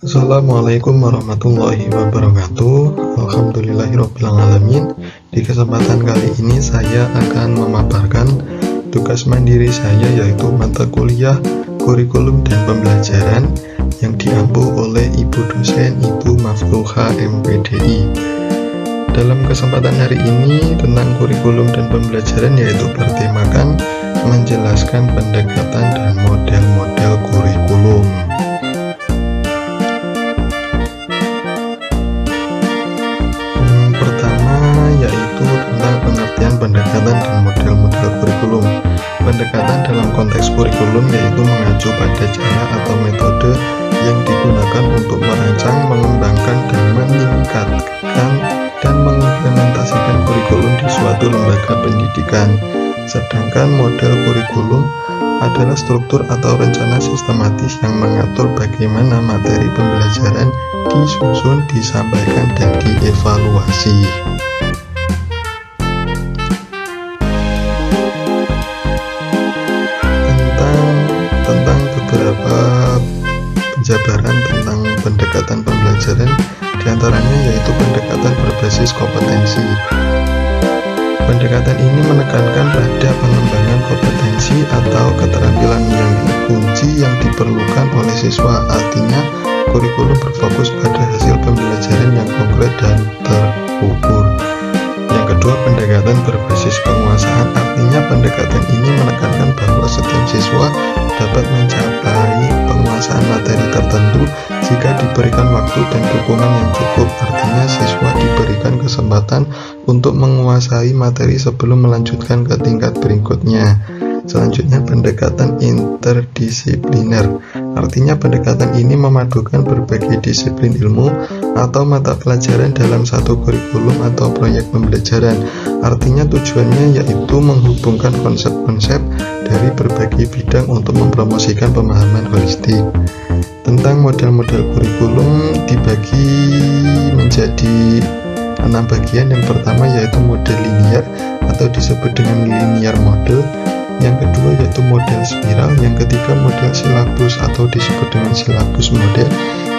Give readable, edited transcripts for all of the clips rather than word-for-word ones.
Assalamualaikum warahmatullahi wabarakatuh. Alhamdulillahirrabbilalamin. Di kesempatan kali ini saya akan memaparkan tugas mandiri saya, yaitu mata kuliah, kurikulum dan pembelajaran yang diampu oleh Ibu dosen Ibu Maftuha MPDI. Dalam kesempatan hari ini tentang kurikulum dan pembelajaran, yaitu bertemakan menjelaskan pendekatan dan model-model kurikulum. Pendekatan dan model-model kurikulum. Pendekatan dalam konteks kurikulum yaitu mengacu pada cara atau metode yang digunakan untuk merancang, mengembangkan, dan meningkatkan dan mengimplementasikan kurikulum di suatu lembaga pendidikan. Sedangkan model kurikulum adalah struktur atau rencana sistematis yang mengatur bagaimana materi pembelajaran disusun, disampaikan, dan dievaluasi. Penjabaran tentang pendekatan pembelajaran diantaranya yaitu pendekatan berbasis kompetensi. Pendekatan ini menekankan pada pengembangan kompetensi atau keterampilan yang kunci yang diperlukan oleh siswa. Artinya kurikulum berfokus pada hasil pembelajaran yang konkret dan terukur. Yang kedua, pendekatan berbasis penguasaan. Artinya pendekatan ini menekankan bahwa setiap siswa dapat mencapai penguasaan materi tertentu jika diberikan waktu dan dukungan yang cukup. Artinya siswa diberikan kesempatan untuk menguasai materi sebelum melanjutkan ke tingkat berikutnya. Selanjutnya, pendekatan interdisipliner. Artinya pendekatan ini memadukan berbagai disiplin ilmu atau mata pelajaran dalam satu kurikulum atau proyek pembelajaran. Artinya tujuannya yaitu menghubungkan konsep-konsep dari berbagai bidang untuk mempromosikan pemahaman holistik. Tentang model-model kurikulum dibagi menjadi 6 bagian. Yang pertama yaitu model linear atau disebut dengan linear model. Yang kedua yaitu model spiral. Yang ketiga model silabus atau disebut dengan silabus model.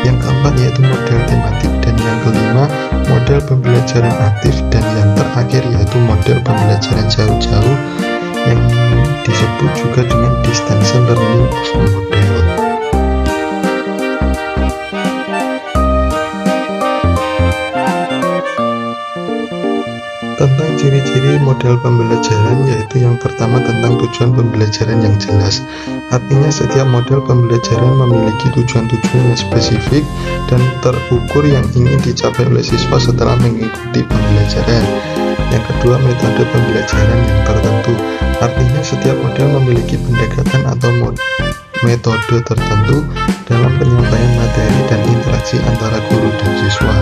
Yang keempat yaitu model tematik. Dan yang kelima model pembelajaran aktif. Dan yang terakhir yaitu model pembelajaran jauh-jauh yang disebut juga dengan distance learning model. Tentang ciri-ciri model pembelajaran, yaitu yang pertama tentang tujuan pembelajaran yang jelas. Artinya setiap model pembelajaran memiliki tujuan-tujuan yang spesifik dan terukur yang ingin dicapai oleh siswa setelah mengikuti pembelajaran. Yang kedua, metode pembelajaran yang tertentu. Artinya setiap model memiliki pendekatan atau metode tertentu dalam penyampaian materi dan interaksi antara guru dan siswa.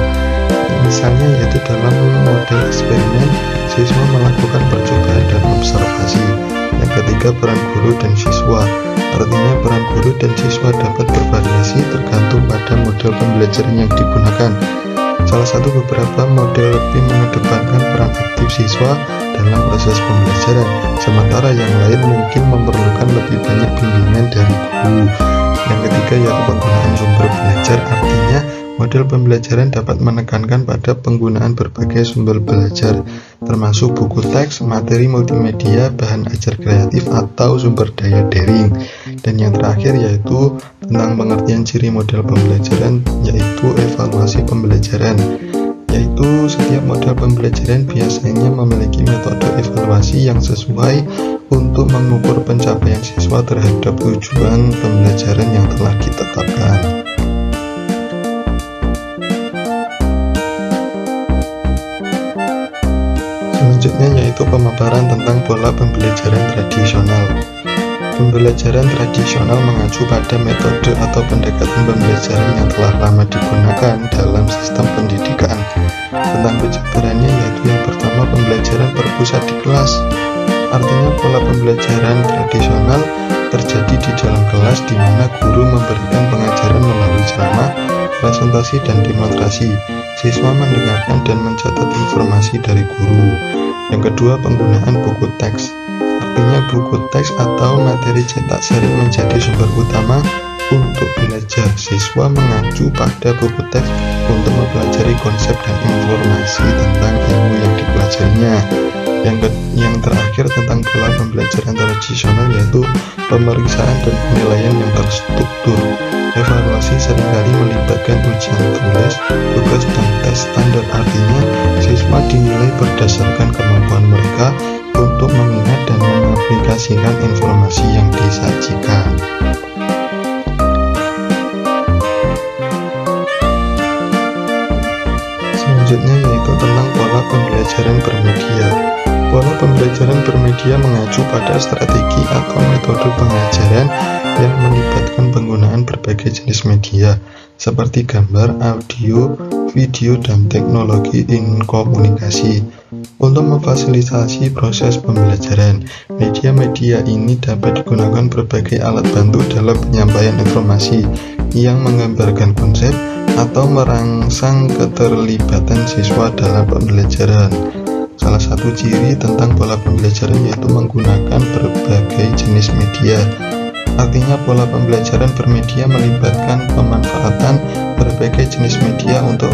Misalnya yaitu dalam model eksperimen, siswa melakukan percobaan dan observasi. Yang ketiga, peran guru dan siswa. Artinya peran guru dan siswa dapat bervariasi tergantung pada model pembelajaran yang digunakan. Salah satu beberapa model lebih mengedepankan peran aktif siswa dalam proses pembelajaran, sementara yang lain mungkin memerlukan lebih banyak bimbingan dari guru. Yang ketiga yaitu penggunaan sumber belajar. Artinya model pembelajaran dapat menekankan pada penggunaan berbagai sumber belajar, termasuk buku teks, materi multimedia, bahan ajar kreatif, atau sumber daya daring. Dan yang terakhir yaitu tentang pengertian ciri model pembelajaran, yaitu evaluasi pembelajaran. Yaitu setiap model pembelajaran biasanya memiliki metode evaluasi yang sesuai untuk mengukur pencapaian siswa terhadap tujuan pembelajaran yang telah ditetapkan. Selanjutnya yaitu pemaparan tentang pola pembelajaran tradisional. Pembelajaran tradisional mengacu pada metode atau pendekatan pembelajaran yang telah lama digunakan dalam sistem pendidikan. Tentang penjabarannya yaitu yang pertama, pembelajaran berpusat di kelas. Artinya pola pembelajaran tradisional terjadi di dalam kelas di mana guru memberikan pengajaran melalui ceramah, presentasi, dan demonstrasi. Siswa mendengarkan dan mencatat informasi dari guru. Yang kedua, penggunaan buku teks. artinya buku teks atau materi cetak sering menjadi sumber utama untuk belajar. Siswa mengacu pada buku teks untuk mempelajari konsep dan informasi tentang ilmu yang dipelajarinya. Yang terakhir tentang pola pembelajaran tradisional, yaitu pemeriksaan dan penilaian yang terstruktur. Evaluasi seringkali melibatkan ujian tulis, tugas, dan tes standar. Artinya, siswa dinilai berdasarkan kemampuan mereka untuk mengingat dan mengaplikasikan informasi yang disajikan. Selanjutnya yaitu tentang pola pembelajaran bermedia. Pola pembelajaran bermedia mengacu pada strategi atau metode pengajaran yang melibatkan penggunaan berbagai jenis media seperti gambar, audio, video, dan teknologi komunikasi untuk memfasilitasi proses pembelajaran. Media-media ini dapat digunakan berbagai alat bantu dalam penyampaian informasi yang menggambarkan konsep atau merangsang keterlibatan siswa dalam pembelajaran. Salah satu ciri tentang pola pembelajaran yaitu menggunakan berbagai jenis media. Artinya, pola pembelajaran bermedia melibatkan pemanfaatan berbagai jenis media untuk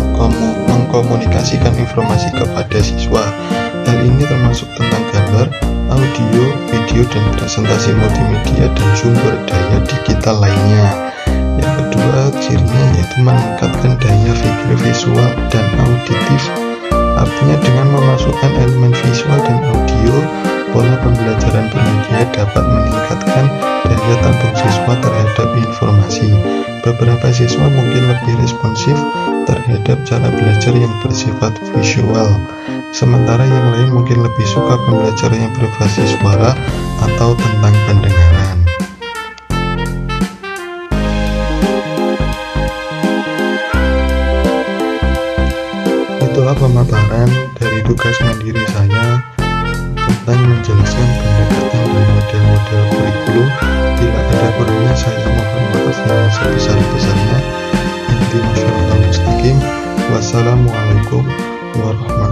mengkomunikasikan informasi kepada siswa. Hal ini termasuk tentang gambar, audio, video, dan presentasi multimedia dan sumber daya digital lainnya. Yang kedua, cirinya yaitu meningkatkan daya pikir visual dan auditif. Artinya, dengan memasukkan elemen visual dan audio, pola pembelajaran bermedia dapat meningkatkan daya tampung siswa terhadap informasi. Beberapa siswa mungkin lebih responsif terhadap cara belajar yang bersifat visual, sementara yang lain mungkin lebih suka pembelajaran yang berbasis suara atau tentang pendengaran. Itulah pemaparan dari tugas mandiri saya tentang menjelaskan pendekatan dan model-model kurikulum. Bila ada kurangnya, saya mohon maaf yang sebesar-besarnya. Wassalamualaikum warahmatullahi wabarakatuh.